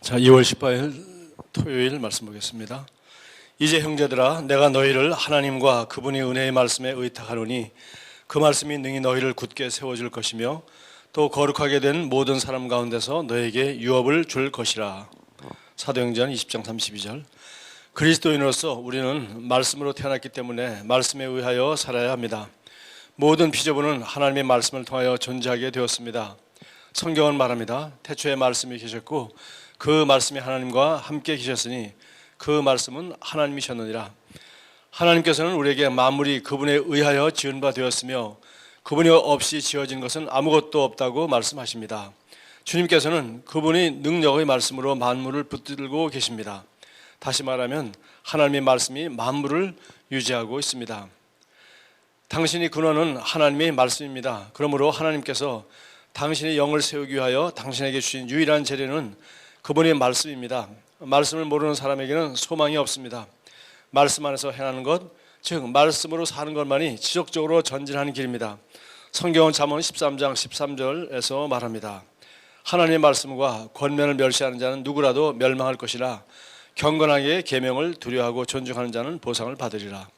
자, 2월 18일 토요일 말씀 보겠습니다. 이제 형제들아, 내가 너희를 하나님과 그분의 은혜의 말씀에 의탁하노니 그 말씀이 능히 너희를 굳게 세워줄 것이며 또 거룩하게 된 모든 사람 가운데서 너에게 유업을 줄 것이라. 사도행전 20장 32절. 그리스도인으로서 우리는 말씀으로 태어났기 때문에 말씀에 의하여 살아야 합니다. 모든 피조물은 하나님의 말씀을 통하여 존재하게 되었습니다. 성경은 말합니다. 태초에 말씀이 계셨고 그 말씀이 하나님과 함께 계셨으니 그 말씀은 하나님이셨느니라. 하나님께서는 우리에게 만물이 그분에 의하여 지은 바 되었으며 그분이 없이 지어진 것은 아무것도 없다고 말씀하십니다. 주님께서는 그분이 능력의 말씀으로 만물을 붙들고 계십니다. 다시 말하면 하나님의 말씀이 만물을 유지하고 있습니다. 당신의 근원은 하나님의 말씀입니다. 그러므로 하나님께서 당신의 영을 세우기 위하여 당신에게 주신 유일한 재료는 그분의 말씀입니다. 말씀을 모르는 사람에게는 소망이 없습니다. 말씀 안에서 행하는 것, 즉 말씀으로 사는 것만이 지속적으로 전진하는 길입니다. 성경은 잠언 13장 13절에서 말합니다. 하나님의 말씀과 권면을 멸시하는 자는 누구라도 멸망할 것이라. 경건하게 계명을 두려워하고 존중하는 자는 보상을 받으리라.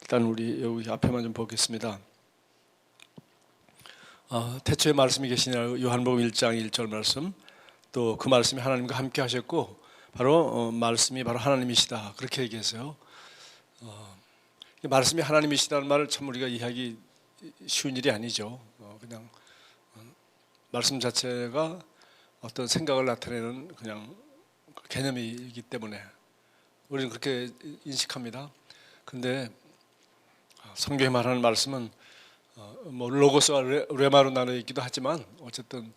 일단 우리 여기 앞에만 좀 보겠습니다. 태초에 말씀이 계시냐, 요한복음 1장 1절 말씀, 또 그 말씀이 하나님과 함께 하셨고 바로 말씀이 바로 하나님이시다, 그렇게 얘기했어요. 말씀이 하나님이시다는 말을 참 우리가 이해하기 쉬운 일이 아니죠. 그냥 말씀 자체가 어떤 생각을 나타내는 그냥 개념이기 때문에 우리는 그렇게 인식합니다. 그런데 성경에 말하는 말씀은 뭐 로고스와 레마로 나눠 있기도 하지만 어쨌든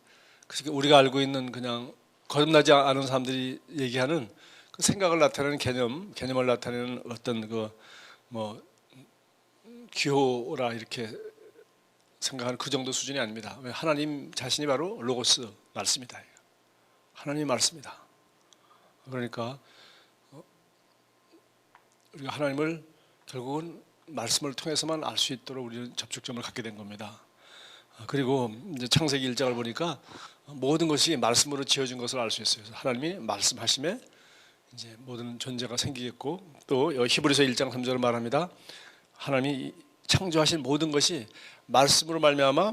우리가 알고 있는 그냥 거듭나지 않은 사람들이 얘기하는 그 생각을 나타내는 개념을 나타내는 어떤 기호라 이렇게 생각하는 그 정도 수준이 아닙니다. 하나님 자신이 바로 로고스 말씀이다. 하나님 말씀이다. 그러니까 우리가 하나님을 결국은 말씀을 통해서만 알 수 있도록 우리는 접촉점을 갖게 된 겁니다. 그리고 이제 창세기 1장을 보니까 모든 것이 말씀으로 지어진 것을 알 수 있어요. 하나님이 말씀하심에 이제 모든 존재가 생기겠고, 또 히브리서 1장 3절을 말합니다. 하나님이 창조하신 모든 것이 말씀으로 말미암아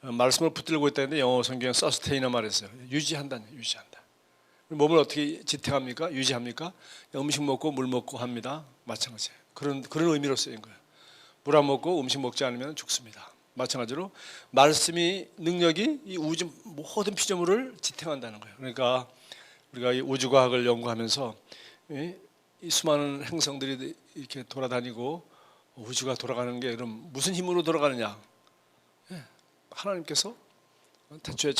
말씀을 붙들고 있다는데 영어 성경에 서스테이너 말했어요. 유지한다. 몸을 어떻게 지탱합니까? 유지합니까? 음식 먹고 물 먹고 합니다. 마찬가지예요. 그런 의미로 쓰인 거예요. 물 안 먹고 음식 먹지 않으면 죽습니다. 마찬가지로 말씀이 능력이 이 우주 모든 피조물을 지탱한다는 거예요. 그러니까 우리가 이 우주과학을 연구하면서 이 수많은 행성들이 이렇게 돌아다니고 우주가 돌아가는 게 그럼 무슨 힘으로 돌아가느냐? 하나님께서 태초에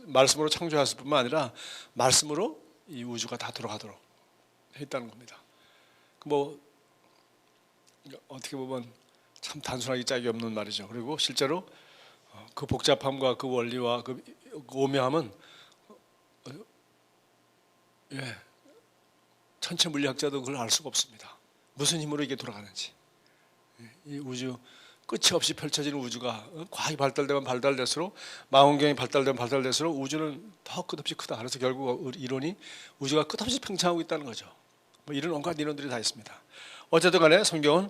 말씀으로 창조하실 뿐만 아니라 말씀으로 이 우주가 다 돌아가도록 했다는 겁니다. 어떻게 보면 참 단순하기 짝이 없는 말이죠. 그리고 실제로 그 복잡함과 그 원리와 그 오묘함은 천체 물리학자도 그걸 알 수가 없습니다. 무슨 힘으로 이게 돌아가는지. 이 우주 끝이 없이 펼쳐지는 우주가 과학이 발달되면 발달될수록, 망원경이 발달되면 발달될수록 우주는 더 끝없이 크다. 그래서 결국 이론이 우주가 끝없이 팽창하고 있다는 거죠. 이런 온갖 이론들이 다 있습니다. 어쨌든 간에 성경은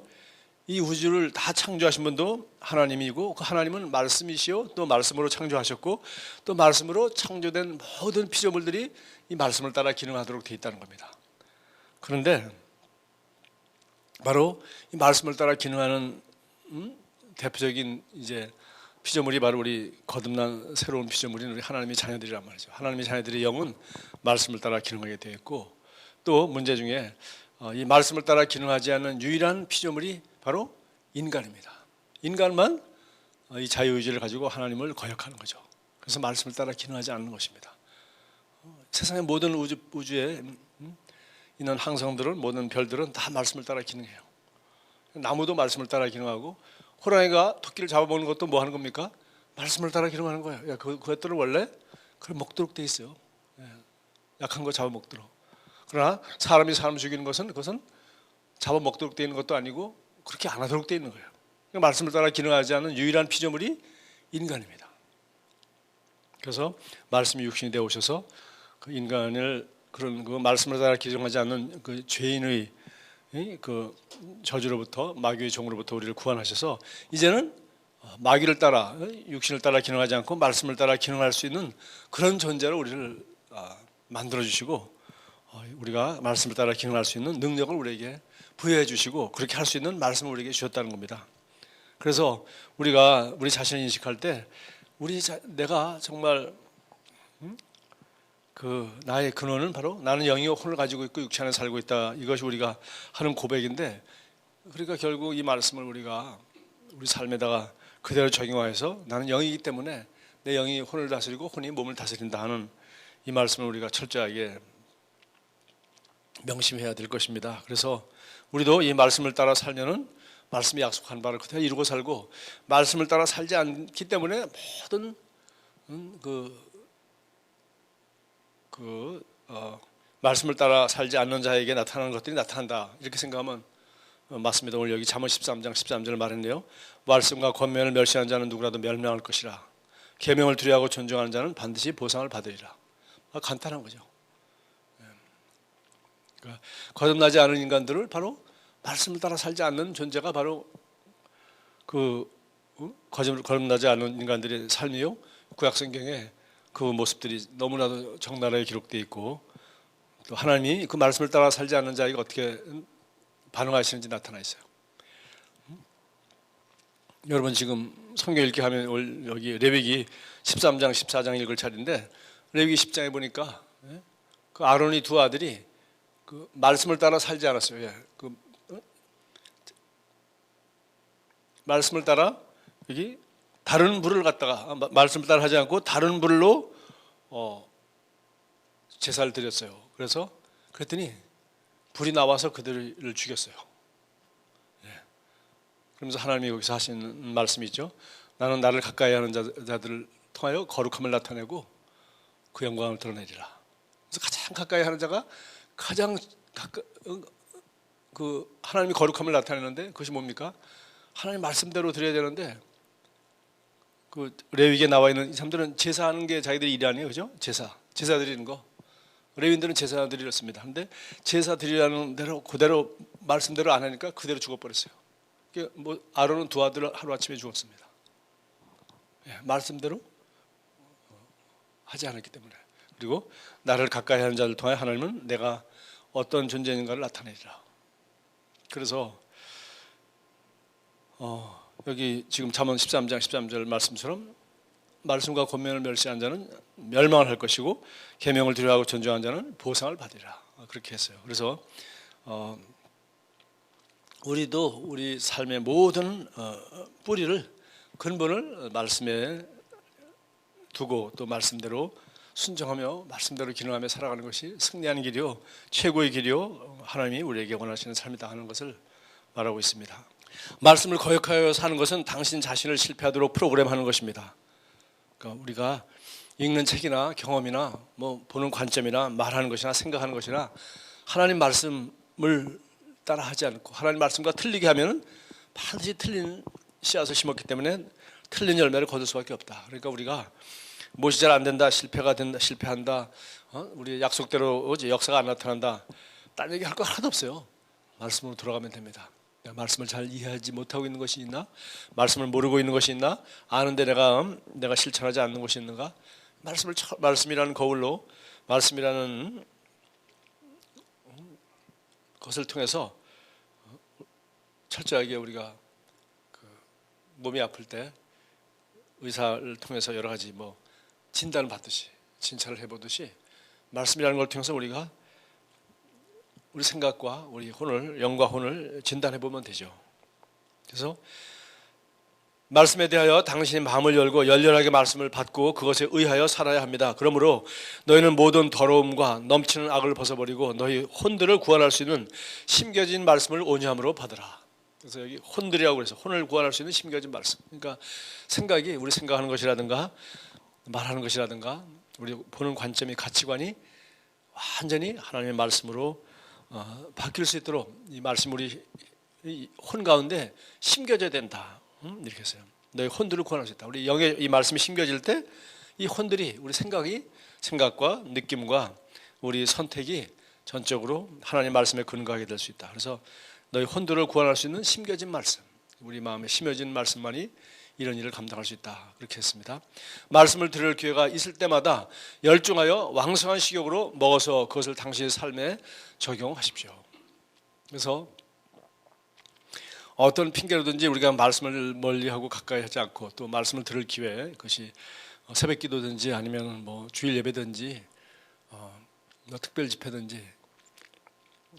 이 우주를 다 창조하신 분도 하나님이고 그 하나님은 말씀이시요 또 말씀으로 창조하셨고 또 말씀으로 창조된 모든 피조물들이 이 말씀을 따라 기능하도록 되어 있다는 겁니다. 그런데 바로 이 말씀을 따라 기능하는 대표적인 이제 피조물이 바로 우리 거듭난 새로운 피조물인 우리 하나님의 자녀들이란 말이죠. 하나님의 자녀들의 영은 말씀을 따라 기능하게 되어 있고, 또 문제 중에 이 말씀을 따라 기능하지 않는 유일한 피조물이 바로 인간입니다. 인간만 이 자유의지를 가지고 하나님을 거역하는 거죠. 그래서 말씀을 따라 기능하지 않는 것입니다. 세상의 모든 우주에 있는 항성들은, 모든 별들은 다 말씀을 따라 기능해요. 나무도 말씀을 따라 기능하고, 호랑이가 토끼를 잡아먹는 것도 뭐 하는 겁니까? 말씀을 따라 기능하는 거예요. 그것들은 원래 그걸 먹도록 돼 있어요. 약한 거 잡아먹도록. 그러나 사람이 사람 죽이는 것은 그것은 잡아먹도록 돼 있는 것도 아니고 그렇게 안 하도록 돼 있는 거예요. 말씀을 따라 기능하지 않는 유일한 피조물이 인간입니다. 그래서 말씀이 육신이 되어 오셔서 그 인간을 그런 그 말씀을 따라 기정하지 않는 그 죄인의 그 저주로부터 마귀의 종으로부터 우리를 구원하셔서 이제는 마귀를 따라 육신을 따라 기능하지 않고 말씀을 따라 기능할 수 있는 그런 존재로 우리를 만들어 주시고 우리가 말씀을 따라 기능할 수 있는 능력을 우리에게 부여해 주시고 그렇게 할 수 있는 말씀을 우리에게 주셨다는 겁니다. 그래서 우리가 우리 자신을 인식할 때 내가 정말 그 나의 근원은 바로 나는 영이요 혼을 가지고 있고 육체 안에 살고 있다. 이것이 우리가 하는 고백인데, 그러니까 결국 이 말씀을 우리가 우리 삶에다가 그대로 적용해서 나는 영이기 때문에 내 영이 혼을 다스리고 혼이 몸을 다스린다 하는 이 말씀을 우리가 철저하게 명심해야 될 것입니다. 그래서 우리도 이 말씀을 따라 살면은 말씀이 약속한 바를 그대로 이루고 살고, 말씀을 따라 살지 않기 때문에 모든 말씀을 따라 살지 않는 자에게 나타나는 것들이 나타난다, 이렇게 생각하면 맞습니다. 오늘 여기 잠언 13장 13절을 말했네요. 말씀과 권면을 멸시하는 자는 누구라도 멸망할 것이라. 계명을 두려워하고 존중하는 자는 반드시 보상을 받으리라. 간단한 거죠. 그러니까 거듭나지 않은 인간들을 바로 말씀을 따라 살지 않는 존재가 바로 거듭나지 않은 인간들의 삶이요. 구약성경에 그 모습들이 너무나도 적나라하게 기록되어 있고, 또 하나님이 그 말씀을 따라 살지 않는 자에게 어떻게 반응하시는지 나타나 있어요. 여러분 지금 성경 읽기 하면 여기 레위기 13장 14장 읽을 차례인데, 레위기 10장에 보니까 그 아론이 두 아들이 그 말씀을 따라 살지 않았어요. 말씀을 따라 여기 다른 불을 갖다가 말씀을 따라 하지 않고 다른 불로 제사를 드렸어요. 그랬더니 불이 나와서 그들을 죽였어요. 그러면서 하나님이 여기서 하시는 말씀이 있죠. 나는 나를 가까이 하는 자들을 통하여 거룩함을 나타내고 그 영광을 드러내리라. 그래서 가장 가까이 하는 자가 하나님이 거룩함을 나타내는데, 그것이 뭡니까? 하나님 말씀대로 드려야 되는데, 그 레위기에 나와 있는 이 사람들은 제사하는 게 자기들의 일이 아니에요, 그죠? 제사 드리는 거. 레위인들은 제사 드리렸습니다. 근데 제사 드리라는 대로 그대로 말씀대로 안 하니까 그대로 죽어버렸어요. 아론은 두 아들을 하루 아침에 죽었습니다. 말씀대로 하지 않았기 때문에. 그리고 나를 가까이 하는 자를 통해 하나님은 내가 어떤 존재인가를 나타내리라. 그래서 여기 지금 잠언 13장 13절 말씀처럼 말씀과 권면을 멸시한 자는 멸망을 할 것이고 계명을 두려워하고 존중한 자는 보상을 받으리라. 그렇게 했어요. 그래서 우리도 우리 삶의 모든 뿌리를, 근본을 말씀에 두고 또 말씀대로 순종하며 말씀대로 기능하며 살아가는 것이 승리하는 길이요, 최고의 길이요, 하나님이 우리에게 원하시는 삶이다 하는 것을 말하고 있습니다. 말씀을 거역하여 사는 것은 당신 자신을 실패하도록 프로그램하는 것입니다. 그러니까 우리가 읽는 책이나 경험이나 뭐 보는 관점이나 말하는 것이나 생각하는 것이나 하나님 말씀을 따라하지 않고 하나님 말씀과 틀리게 하면 반드시 틀린 씨앗을 심었기 때문에 틀린 열매를 거둘 수밖에 없다. 그러니까 우리가 무엇이 잘 안 된다, 실패한다, 우리 약속대로 역사가 안 나타난다, 딴 얘기 할 거 하나도 없어요. 말씀으로 돌아가면 됩니다. 말씀을 잘 이해하지 못하고 있는 것이 있나? 말씀을 모르고 있는 것이 있나? 아는데 내가 실천하지 않는 것이 있는가? 말씀이라는 거울로, 말씀이라는 것을 통해서 철저하게 우리가 몸이 아플 때 의사를 통해서 여러 가지 진단을 받듯이, 진찰을 해보듯이 말씀이라는 걸 통해서 우리가 우리 생각과 우리 혼을, 영과 혼을 진단해보면 되죠. 그래서 말씀에 대하여 당신이 마음을 열고 열렬하게 말씀을 받고 그것에 의하여 살아야 합니다. 그러므로 너희는 모든 더러움과 넘치는 악을 벗어버리고 너희 혼들을 구원할 수 있는 심겨진 말씀을 온유함으로 받으라. 그래서 여기 혼들이라고 그래서 혼을 구원할 수 있는 심겨진 말씀. 그러니까 생각이, 우리 생각하는 것이라든가 말하는 것이라든가 우리 보는 관점이, 가치관이 완전히 하나님의 말씀으로 바뀔 수 있도록 이 말씀 우리 혼 가운데 심겨져야 된다. 이렇게 했어요. 너희 혼들을 구원할 수 있다. 우리 영의 이 말씀이 심겨질 때 이 혼들이, 우리 생각이 생각과 느낌과 우리 선택이 전적으로 하나님 말씀에 근거하게 될 수 있다. 그래서 너희 혼돈을 구원할 수 있는 심겨진 말씀, 우리 마음에 심어진 말씀만이 이런 일을 감당할 수 있다. 그렇게 했습니다. 말씀을 들을 기회가 있을 때마다 열중하여 왕성한 식욕으로 먹어서 그것을 당신의 삶에 적용하십시오. 그래서 어떤 핑계로든지 우리가 말씀을 멀리하고 가까이 하지 않고 또 말씀을 들을 기회, 그것이 새벽 기도든지 아니면 뭐 주일 예배든지 특별 집회든지,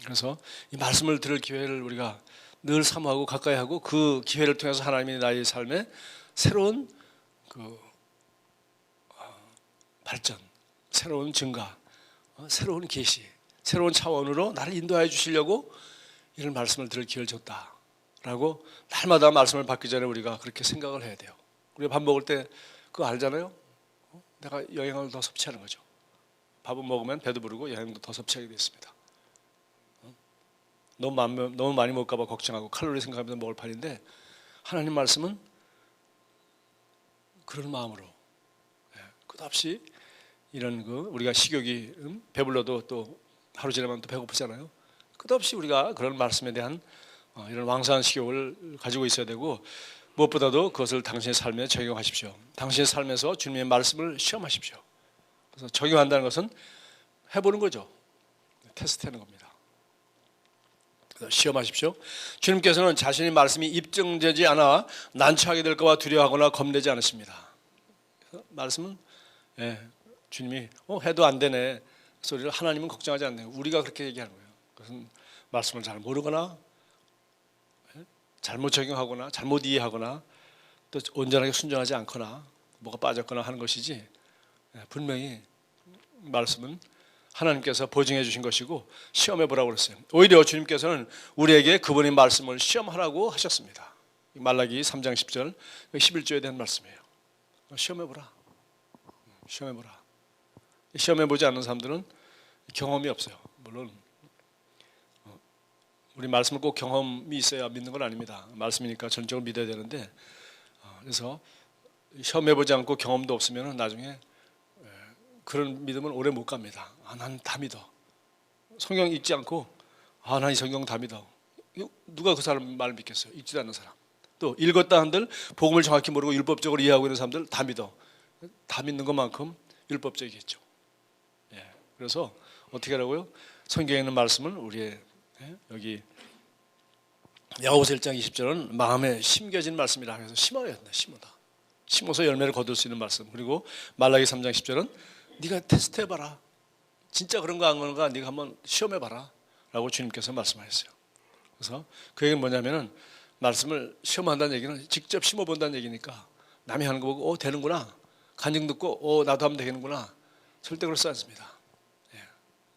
그래서 이 말씀을 들을 기회를 우리가 늘 사모하고 가까이 하고 그 기회를 통해서 하나님이 나의 삶에 새로운 발전, 새로운 증가, 새로운 계시, 새로운 차원으로 나를 인도하여 주시려고 이런 말씀을 들을 기회를 줬다라고 날마다 말씀을 받기 전에 우리가 그렇게 생각을 해야 돼요. 우리가 밥 먹을 때 그거 알잖아요. 내가 영양을 더 섭취하는 거죠. 밥을 먹으면 배도 부르고 영양도 더 섭취하게 됐습니다. 너무 많이 먹을까 봐 걱정하고 칼로리 생각하면서 먹을 판인데, 하나님 말씀은 그런 마음으로 끝없이 이런 우리가 식욕이 배불러도 또 하루 지나면 또 배고프잖아요. 끝없이 우리가 그런 말씀에 대한 이런 왕성한 식욕을 가지고 있어야 되고, 무엇보다도 그것을 당신의 삶에 적용하십시오. 당신의 삶에서 주님의 말씀을 시험하십시오. 그래서 적용한다는 것은 해보는 거죠. 테스트하는 겁니다. 시험하십시오. 주님께서는 자신의 말씀이 입증되지 않아 난처하게 될까 봐 두려워하거나 겁내지 않으십니다. 말씀은 주님이 해도 안 되네 소리를 하나님은 걱정하지 않네요. 우리가 그렇게 얘기하는 거예요. 그것은 말씀을 잘 모르거나 잘못 적용하거나 잘못 이해하거나 또 온전하게 순종하지 않거나 뭐가 빠졌거나 하는 것이지, 분명히 말씀은 하나님께서 보증해 주신 것이고 시험해 보라고 그랬어요. 오히려 주님께서는 우리에게 그분의 말씀을 시험하라고 하셨습니다. 말라기 3장 10절 11조에 대한 말씀이에요. 시험해 보라. 시험해 보라. 시험해 보지 않는 사람들은 경험이 없어요. 물론 우리 말씀을 꼭 경험이 있어야 믿는 건 아닙니다. 말씀이니까 전적으로 믿어야 되는데, 그래서 시험해 보지 않고 경험도 없으면 나중에 그런 믿음은 오래 못 갑니다. 난 다 믿어. 성경 읽지 않고 난 이 성경 다 믿어. 누가 그 사람 말 믿겠어요? 읽지도 않는 사람. 또 읽었다 한들 복음을 정확히 모르고 율법적으로 이해하고 있는 사람들 다 믿어. 다 믿는 것만큼 율법적이겠죠. 그래서 어떻게 하라고요? 성경에 있는 말씀은 우리의 여기 야고보서 1장 20절은 마음에 심겨진 말씀이라 해서 심어야 된다. 심어서 열매를 거둘 수 있는 말씀. 그리고 말라기 3장 10절은 네가 테스트해봐라. 진짜 그런가 안 그런가 네가 한번 시험해봐라 라고 주님께서 말씀하셨어요. 그래서 그 얘기는 뭐냐면은 말씀을 시험한다는 얘기는 직접 심어본다는 얘기니까, 남이 하는 거 보고 되는구나, 간증 듣고 나도 하면 되겠는구나, 절대 그렇지 않습니다.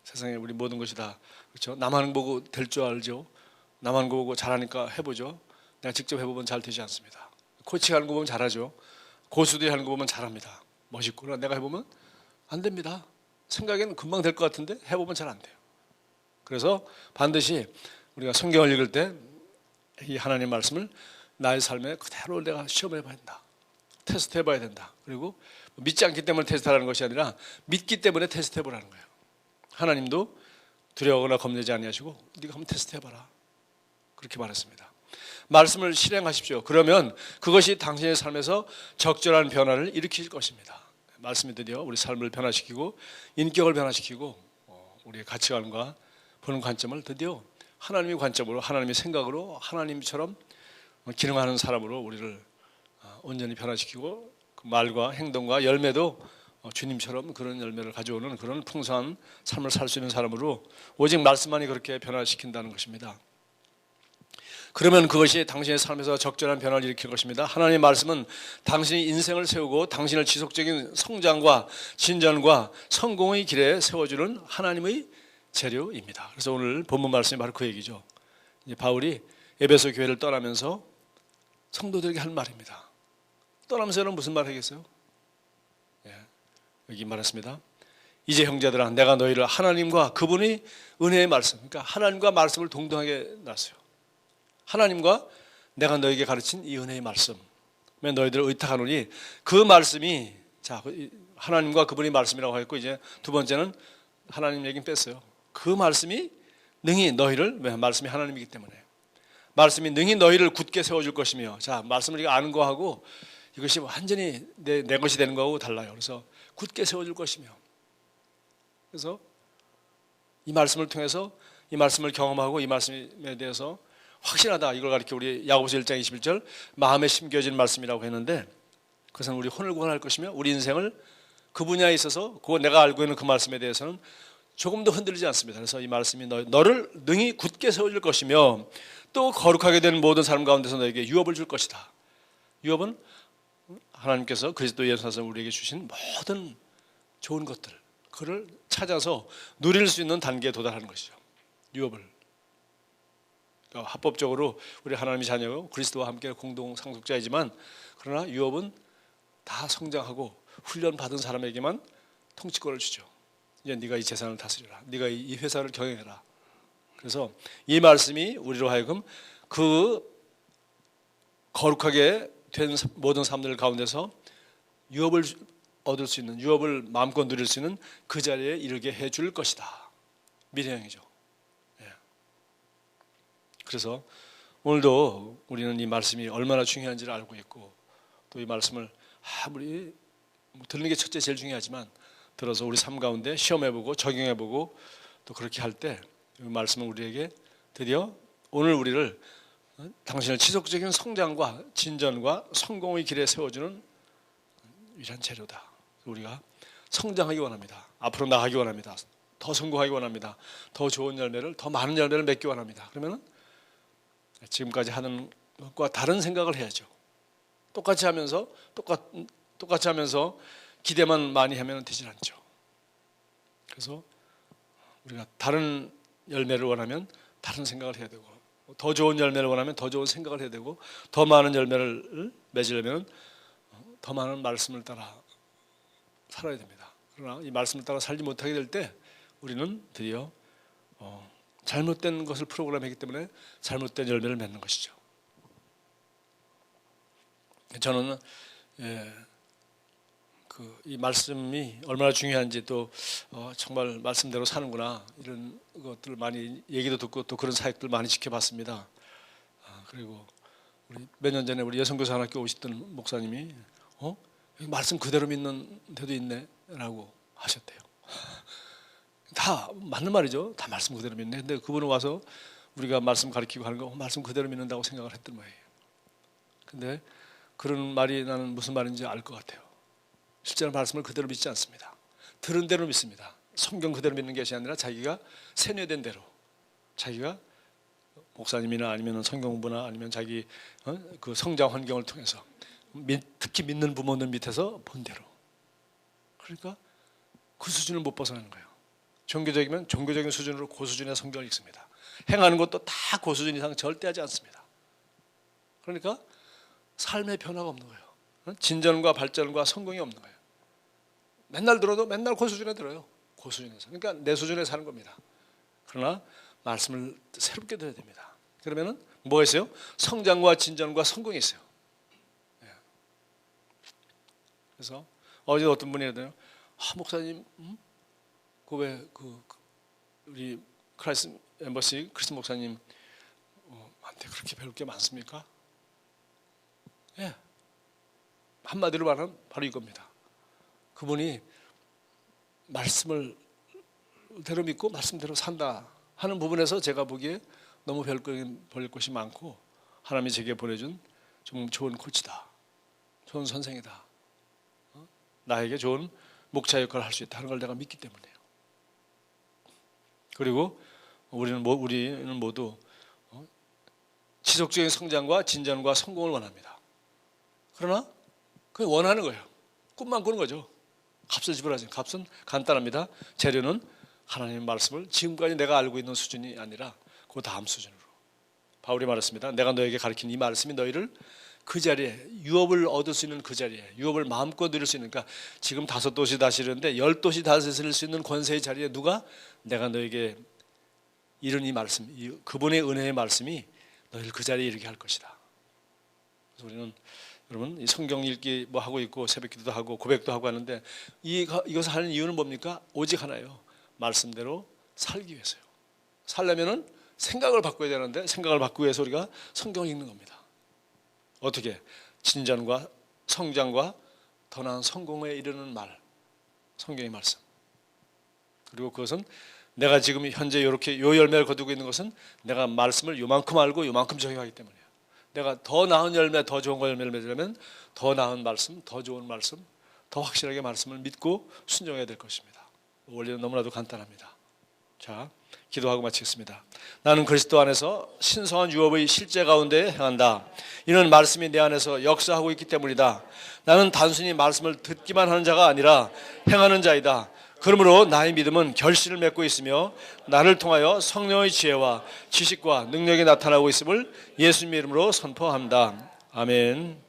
세상에 우리 모든 것이 다 그렇죠. 남 하는 거 보고 될 줄 알죠. 남 하는 거 보고 잘하니까 해보죠. 내가 직접 해보면 잘 되지 않습니다. 코치가 하는 거 보면 잘하죠. 고수들이 하는 거 보면 잘합니다. 멋있구나. 내가 해보면 안 됩니다. 생각에는 금방 될 것 같은데 해보면 잘 안 돼요. 그래서 반드시 우리가 성경을 읽을 때 이 하나님 말씀을 나의 삶에 그대로 내가 시험해 봐야 된다. 테스트 해봐야 된다. 그리고 믿지 않기 때문에 테스트하라는 것이 아니라 믿기 때문에 테스트 해보라는 거예요. 하나님도 두려워하거나 겁내지 아니하시고 네가 한번 테스트 해봐라. 그렇게 말했습니다. 말씀을 실행하십시오. 그러면 그것이 당신의 삶에서 적절한 변화를 일으킬 것입니다. 말씀이 드디어 우리 삶을 변화시키고 인격을 변화시키고 우리의 가치관과 보는 관점을 드디어 하나님의 관점으로, 하나님의 생각으로, 하나님처럼 기능하는 사람으로 우리를 온전히 변화시키고 그 말과 행동과 열매도 주님처럼 그런 열매를 가져오는 그런 풍성한 삶을 살 수 있는 사람으로 오직 말씀만이 그렇게 변화시킨다는 것입니다. 그러면 그것이 당신의 삶에서 적절한 변화를 일으킬 것입니다. 하나님의 말씀은 당신의 인생을 세우고 당신을 지속적인 성장과 진전과 성공의 길에 세워주는 하나님의 재료입니다. 그래서 오늘 본문 말씀이 바로 그 얘기죠. 이제 바울이 에베소 교회를 떠나면서 성도들에게 할 말입니다. 떠나면서는 무슨 말 하겠어요? 여기 말했습니다. 이제 형제들아, 내가 너희를 하나님과 그분의 은혜의 말씀, 그러니까 하나님과 말씀을 동등하게 놨어요. 하나님과 내가 너에게 가르친 이 은혜의 말씀에 너희들을 의탁하노니 그 말씀이 하나님과 그분이 말씀이라고 했고, 이제 두 번째는 하나님 얘기는 뺐어요. 그 말씀이 능히 너희를, 왜? 말씀이 하나님이기 때문에 말씀이 능히 너희를 굳게 세워줄 것이며. 자, 말씀을 우리가 아는 거하고 이것이 완전히 내 것이 되는 거하고 달라요. 그래서 굳게 세워줄 것이며, 그래서 이 말씀을 통해서 이 말씀을 경험하고 이 말씀에 대해서 확신하다, 이걸 가리켜 우리 야고보서 1장 21절 마음에 심겨진 말씀이라고 했는데, 그것은 우리 혼을 구원할 것이며 우리 인생을 그 분야에 있어서 그 내가 알고 있는 그 말씀에 대해서는 조금도 흔들리지 않습니다. 그래서 이 말씀이 너를 능히 굳게 세워줄 것이며 또 거룩하게 되는 모든 사람 가운데서 너에게 유업을 줄 것이다. 유업은 하나님께서 그리스도 예수 안에서 우리에게 주신 모든 좋은 것들, 그를 찾아서 누릴 수 있는 단계에 도달하는 것이죠. 유업을. 그러니까 합법적으로 우리 하나님의 자녀고 그리스도와 함께 공동 상속자이지만, 그러나 유업은 다 성장하고 훈련 받은 사람에게만 통치권을 주죠. 이제 네가 이 재산을 다스려라, 네가 이 회사를 경영해라. 그래서 이 말씀이 우리로 하여금 그 거룩하게 된 모든 삶들 가운데서 유업을 얻을 수 있는, 유업을 마음껏 누릴 수 있는 그 자리에 이르게 해줄 것이다. 미래형이죠. 예. 그래서 오늘도 우리는 이 말씀이 얼마나 중요한지를 알고 있고, 또 이 말씀을 아무리 듣는 게 첫째 제일 중요하지만 들어서 우리 삶 가운데 시험해보고 적용해보고 또 그렇게 할 때 이 말씀은 우리에게 드디어 오늘 우리를 당신을 지속적인 성장과 진전과 성공의 길에 세워주는 위대한 재료다. 우리가 성장하기 원합니다. 앞으로 나가기 원합니다. 더 성공하기 원합니다. 더 좋은 열매를, 더 많은 열매를 맺기 원합니다. 그러면 지금까지 하는 것과 다른 생각을 해야죠. 똑같이 하면서 기대만 많이 하면 되질 않죠. 그래서 우리가 다른 열매를 원하면 다른 생각을 해야 되고, 더 좋은 열매를 원하면 더 좋은 생각을 해야 되고, 더 많은 열매를 맺으려면 더 많은 말씀을 따라 살아야 됩니다. 그러나 이 말씀을 따라 살지 못하게 될 때 우리는 드디어 잘못된 것을 프로그램했기 때문에 잘못된 열매를 맺는 것이죠. 저는 이 말씀이 얼마나 중요한지, 또 정말 말씀대로 사는구나, 이런 것들을 많이 얘기도 듣고 또 그런 사역들 많이 지켜봤습니다. 그리고 우리 몇 년 전에 우리 여성교사학교 오셨던 목사님이 말씀 그대로 믿는 데도 있네라고 하셨대요. 다 맞는 말이죠. 다 말씀 그대로 믿네. 근데 그분은 와서 우리가 말씀 가르치고 하는 거 말씀 그대로 믿는다고 생각을 했던 거예요. 근데 그런 말이 나는 무슨 말인지 알 것 같아요. 실제로 말씀을 그대로 믿지 않습니다. 들은 대로 믿습니다. 성경 그대로 믿는 것이 아니라 자기가 세뇌된 대로, 자기가 목사님이나 아니면 성경 공부나 아니면 자기 그 성장 환경을 통해서, 특히 믿는 부모들 밑에서 본 대로, 그러니까 그 수준을 못 벗어나는 거예요. 종교적이면 종교적인 수준으로 고수준의 성경을 읽습니다. 행하는 것도 다 고수준 이상 절대 하지 않습니다. 그러니까 삶의 변화가 없는 거예요. 진전과 발전과 성공이 없는 거예요. 맨날 들어도 맨날 고수준에 들어요. 고수준에서. 그러니까 내 수준에 사는 겁니다. 그러나 말씀을 새롭게 들어야 됩니다. 그러면은 뭐가 있어요? 성장과 진전과 성공이 있어요. 그래서 어제 어떤 분이 그러더니, 목사님, 우리 크라이스트 엠버시 크리스 목사님 한테 그렇게 배울 게 많습니까? 예. 한마디로 말하면 바로 이겁니다. 그분이 말씀을 대로 믿고 말씀대로 산다 하는 부분에서 제가 보기에 너무 배울 것이 많고, 하나님이 제게 보내준 좀 좋은 코치다, 좋은 선생이다, 나에게 좋은 목자 역할을 할 수 있다 하는 걸 내가 믿기 때문에요. 그리고 우리는 모두 지속적인 성장과 진전과 성공을 원합니다. 그러나 그게 원하는 거예요. 꿈만 꾸는 거죠. 값을 지불하지. 값은 간단합니다. 재료는 하나님의 말씀을 지금까지 내가 알고 있는 수준이 아니라 그 다음 수준으로. 바울이 말했습니다. 내가 너에게 가르친 이 말씀이 너희를 그 자리에, 유업을 얻을 수 있는 그 자리에, 유업을 마음껏 누릴 수 있는, 그러니까 지금 5도시 다스리는데 10도시 다스릴 수 있는 권세의 자리에 누가, 내가 너에게 이런 이 말씀, 그분의 은혜의 말씀이 너희를 그 자리에 이르게 할 것이다. 그래서 우리는 여러분, 이 성경 읽기 뭐 하고 있고 새벽기도도 하고 고백도 하고 하는데 이것을 하는 이유는 뭡니까? 오직 하나요. 말씀대로 살기 위해서요. 살려면은 생각을 바꿔야 되는데 생각을 바꾸기 위해서 우리가 성경을 읽는 겁니다. 어떻게? 진전과 성장과 더 나은 성공에 이르는 말, 성경의 말씀. 그리고 그것은 내가 지금 현재 이렇게 요 열매를 거두고 있는 것은 내가 말씀을 요만큼 알고 요만큼 적용하기 때문이에요. 내가 더 나은 열매, 더 좋은 열매를 맺으려면 더 나은 말씀, 더 좋은 말씀, 더 확실하게 말씀을 믿고 순종해야 될 것입니다. 원리는 너무나도 간단합니다. 자, 기도하고 마치겠습니다. 나는 그리스도 안에서 신성한 유업의 실제 가운데 행한다. 이는 말씀이 내 안에서 역사하고 있기 때문이다. 나는 단순히 말씀을 듣기만 하는 자가 아니라 행하는 자이다. 그러므로 나의 믿음은 결실을 맺고 있으며 나를 통하여 성령의 지혜와 지식과 능력이 나타나고 있음을 예수님의 이름으로 선포합니다. 아멘.